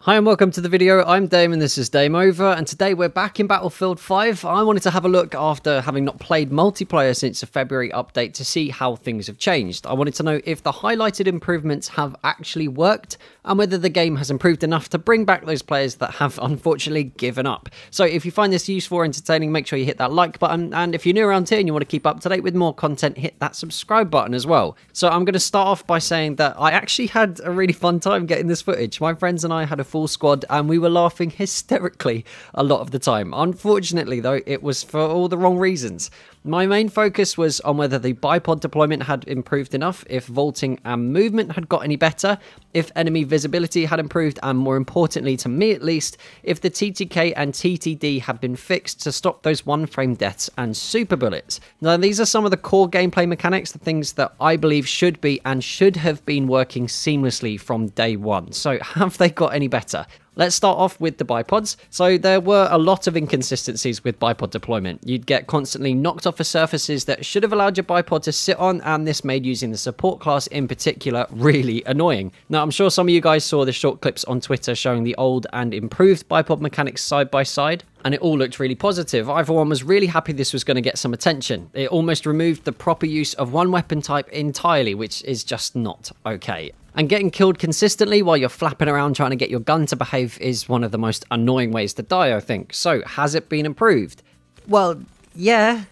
Hi and welcome to the video. I'm Dame and this is Dame Over, and today we're back in Battlefield 5. I wanted to have a look after having not played multiplayer since the February update to see how things have changed. I wanted to know if the highlighted improvements have actually worked and whether the game has improved enough to bring back those players that have unfortunately given up. So if you find this useful or entertaining, make sure you hit that like button, and if you're new around here and you want to keep up to date with more content, hit that subscribe button as well. So I'm going to start off by saying that I actually had a really fun time getting this footage. My friends and I had a full squad and we were laughing hysterically a lot of the time. Unfortunately though, it was for all the wrong reasons. My main focus was on whether the bipod deployment had improved enough, if vaulting and movement had got any better, if enemy visibility had improved, and more importantly to me at least, if the TTK and TTD had been fixed to stop those one-frame deaths and super bullets. Now these are some of the core gameplay mechanics, the things that I believe should be and should have been working seamlessly from day one. So have they got any better? Let's start off with the bipods. So there were a lot of inconsistencies with bipod deployment. You'd get constantly knocked off of surfaces that should have allowed your bipod to sit on, and this made using the support class in particular really annoying. Now I'm sure some of you guys saw the short clips on Twitter showing the old and improved bipod mechanics side by side, and it all looked really positive. I for one was really happy this was going to get some attention. It almost removed the proper use of one weapon type entirely, which is just not okay. And getting killed consistently while you're flapping around trying to get your gun to behave is one of the most annoying ways to die, I think. So, has it been improved? Well, yeah,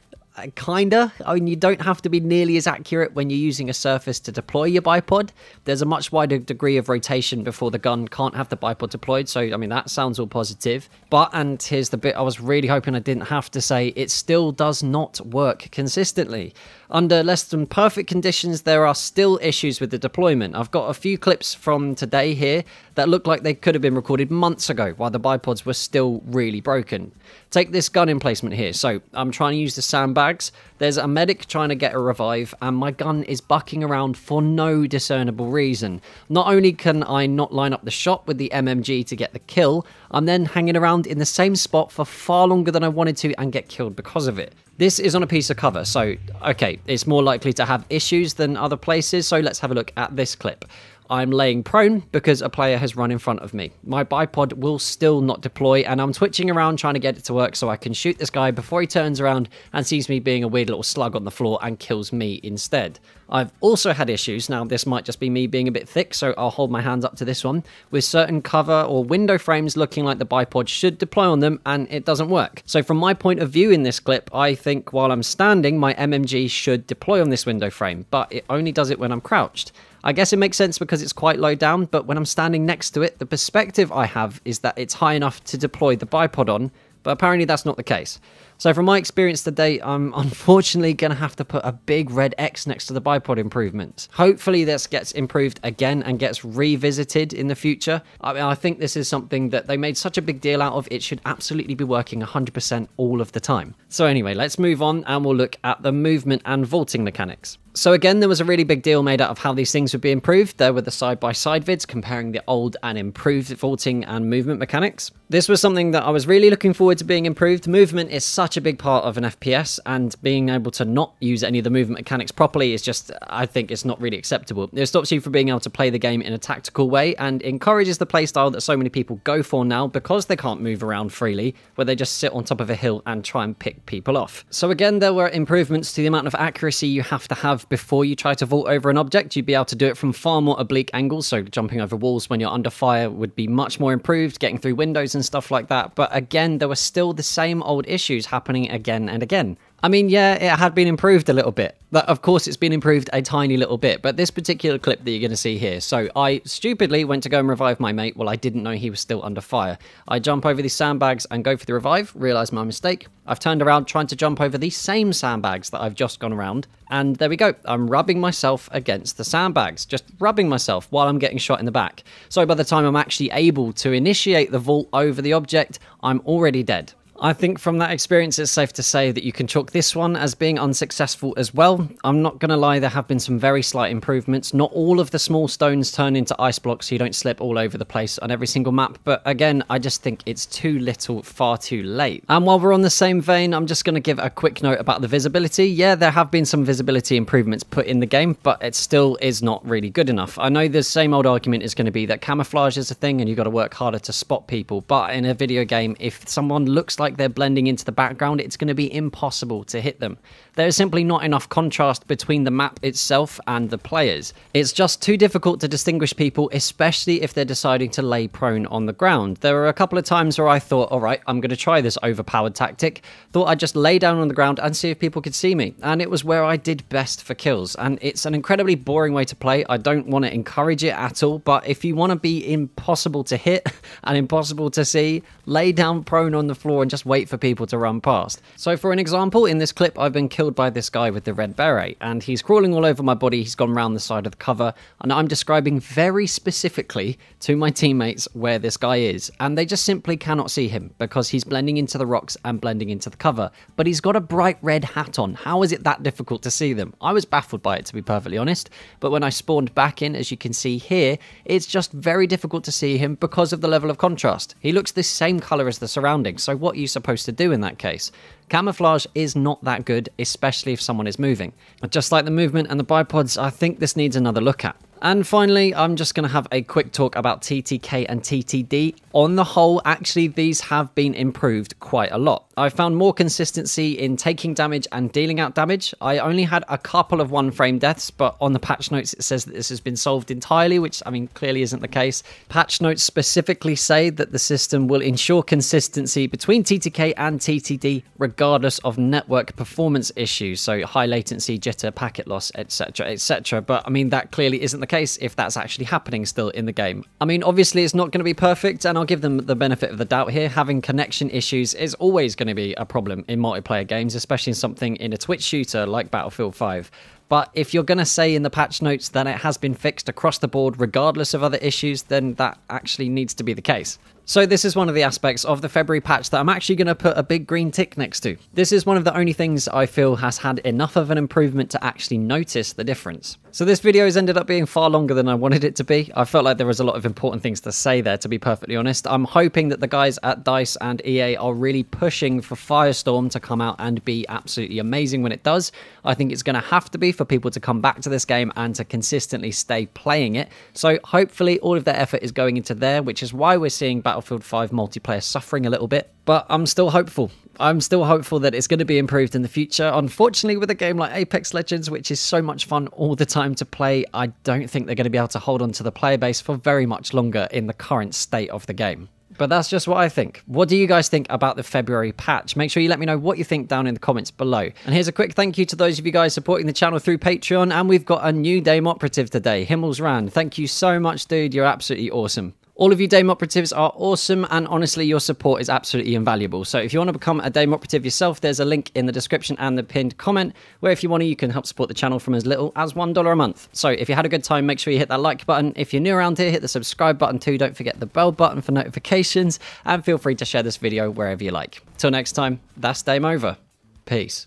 kinda. I mean, you don't have to be nearly as accurate when you're using a surface to deploy your bipod. There's a much wider degree of rotation before the gun can't have the bipod deployed, so I mean that sounds all positive. But, and here's the bit I was really hoping I didn't have to say, it still does not work consistently. Under less than perfect conditions, there are still issues with the deployment. I've got a few clips from today here that look like they could have been recorded months ago while the bipods were still really broken. Take this gun emplacement here. So I'm trying to use the sandbags. There's a medic trying to get a revive and my gun is bucking around for no discernible reason. Not only can I not line up the shot with the MMG to get the kill, I'm then hanging around in the same spot for far longer than I wanted to and get killed because of it. This is on a piece of cover, so okay, it's more likely to have issues than other places, so let's have a look at this clip. I'm laying prone because a player has run in front of me. My bipod will still not deploy and I'm twitching around trying to get it to work so I can shoot this guy before he turns around and sees me being a weird little slug on the floor and kills me instead. I've also had issues, now this might just be me being a bit thick, so I'll hold my hands up to this one, with certain cover or window frames looking like the bipod should deploy on them and it doesn't work. So from my point of view in this clip, I think while I'm standing, my MMG should deploy on this window frame, but it only does it when I'm crouched. I guess it makes sense because it's quite low down, but when I'm standing next to it, the perspective I have is that it's high enough to deploy the bipod on, but apparently that's not the case. So from my experience today, I'm unfortunately going to have to put a big red X next to the bipod improvements. Hopefully this gets improved again and gets revisited in the future. I mean, I think this is something that they made such a big deal out of, it should absolutely be working 100% all of the time. So anyway, let's move on and we'll look at the movement and vaulting mechanics. So again, there was a really big deal made out of how these things would be improved. There were the side-by-side vids comparing the old and improved vaulting and movement mechanics. This was something that I was really looking forward to being improved. Movement is such a big part of an FPS, and being able to not use any of the movement mechanics properly is just, I think it's not really acceptable. It stops you from being able to play the game in a tactical way and encourages the playstyle that so many people go for now because they can't move around freely, where they just sit on top of a hill and try and pick people off. So again, there were improvements to the amount of accuracy you have to have before you try to vault over an object. You'd be able to do it from far more oblique angles, so jumping over walls when you're under fire would be much more improved, getting through windows and stuff like that. But again, there were still the same old issues happening again and again. I mean, yeah, it had been improved a little bit. But of course, it's been improved a tiny little bit. But this particular clip that you're going to see here. So I stupidly went to go and revive my mate while I didn't know he was still under fire. I jump over these sandbags and go for the revive, realise my mistake. I've turned around trying to jump over these same sandbags that I've just gone around. And there we go. I'm rubbing myself against the sandbags. Just rubbing myself while I'm getting shot in the back. So by the time I'm actually able to initiate the vault over the object, I'm already dead. I think from that experience, it's safe to say that you can chalk this one as being unsuccessful as well. I'm not going to lie, there have been some very slight improvements. Not all of the small stones turn into ice blocks so you don't slip all over the place on every single map. But again, I just think it's too little, far too late. And while we're on the same vein, I'm just going to give a quick note about the visibility. Yeah, there have been some visibility improvements put in the game, but it still is not really good enough. I know the same old argument is going to be that camouflage is a thing and you've got to work harder to spot people. But in a video game, if someone looks like they're blending into the background, it's going to be impossible to hit them. There is simply not enough contrast between the map itself and the players. It's just too difficult to distinguish people, especially if they're deciding to lay prone on the ground. There were a couple of times where I thought, all right, I'm going to try this overpowered tactic. Thought I'd just lay down on the ground and see if people could see me. And it was where I did best for kills. And it's an incredibly boring way to play. I don't want to encourage it at all. But if you want to be impossible to hit and impossible to see, lay down prone on the floor and just wait for people to run past. So for an example, in this clip, I've been killed by this guy with the red beret, and he's crawling all over my body. He's gone round the side of the cover, and I'm describing very specifically to my teammates where this guy is, and they just simply cannot see him because he's blending into the rocks and blending into the cover. But he's got a bright red hat on. How is it that difficult to see them? I was baffled by it, to be perfectly honest, but when I spawned back in, as you can see here, it's just very difficult to see him because of the level of contrast. He looks the same color as the surroundings, so what are you supposed to do in that case? Camouflage is not that good, especially if someone is moving. But just like the movement and the bipods, I think this needs another look at. And finally, I'm just going to have a quick talk about TTK and TTD. On the whole, actually, these have been improved quite a lot. I found more consistency in taking damage and dealing out damage. I only had a couple of one-frame deaths, but on the patch notes, it says that this has been solved entirely, which, I mean, clearly isn't the case. Patch notes specifically say that the system will ensure consistency between TTK and TTD, regardless of network performance issues, so high latency, jitter, packet loss, etc., etc. But, I mean, that clearly isn't the case if that's actually happening still in the game. I mean, obviously it's not going to be perfect, and I'll give them the benefit of the doubt here. Having connection issues is always going to be a problem in multiplayer games, especially in something in a Twitch shooter like Battlefield 5. But if you're going to say in the patch notes that it has been fixed across the board regardless of other issues, then that actually needs to be the case. So this is one of the aspects of the February patch that I'm actually going to put a big green tick next to. This is one of the only things I feel has had enough of an improvement to actually notice the difference. So this video has ended up being far longer than I wanted it to be. I felt like there was a lot of important things to say there, to be perfectly honest. I'm hoping that the guys at DICE and EA are really pushing for Firestorm to come out and be absolutely amazing when it does. I think it's going to have to be for people to come back to this game and to consistently stay playing it. So hopefully all of their effort is going into there, which is why we're seeing Battlefield 5 multiplayer suffering a little bit. But I'm still hopeful. I'm still hopeful that it's going to be improved in the future. Unfortunately, with a game like Apex Legends, which is so much fun all the time to play, I don't think they're going to be able to hold on to the player base for very much longer in the current state of the game. But that's just what I think. What do you guys think about the February patch? Make sure you let me know what you think down in the comments below. And here's a quick thank you to those of you guys supporting the channel through Patreon. And we've got a new Dame Operative today, Himmels Rand. Thank you so much, dude. You're absolutely awesome. All of you Dame Operatives are awesome, and honestly, your support is absolutely invaluable. So if you want to become a Dame Operative yourself, there's a link in the description and the pinned comment, where if you want to, you can help support the channel from as little as $1 a month. So if you had a good time, make sure you hit that like button. If you're new around here, hit the subscribe button too. Don't forget the bell button for notifications, and feel free to share this video wherever you like. Till next time, that's Dame over. Peace.